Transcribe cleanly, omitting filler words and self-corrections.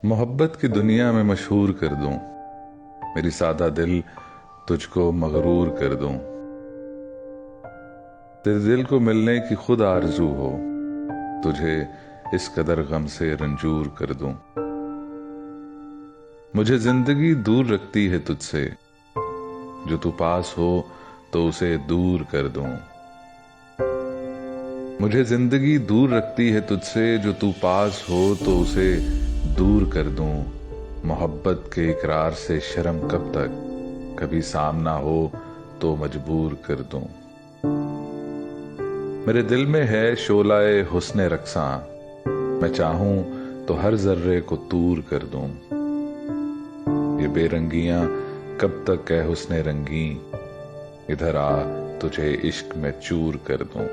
मोहब्बत की दुनिया में मशहूर कर दूं, मेरी सादा दिल तुझको मगरूर कर दूं। तेरे दिल को मिलने की खुद आरज़ू हो, तुझे इस कदर गम से रंजूर कर दूं। मुझे जिंदगी दूर रखती है तुझसे, जो तू पास हो तो उसे दूर कर दूं। मुझे जिंदगी दूर रखती है तुझसे, जो तू पास हो तो उसे दूर कर दूं। मोहब्बत के इकरार से शर्म कब तक, कभी सामना हो तो मजबूर कर दूं। मेरे दिल में है शोलाए हुस्ने रक्सा, मैं चाहूं तो हर जर्रे को तूर कर दूं। ये बेरंगियां कब तक है हुस्ने रंगी, इधर आ तुझे इश्क में चूर कर दूं।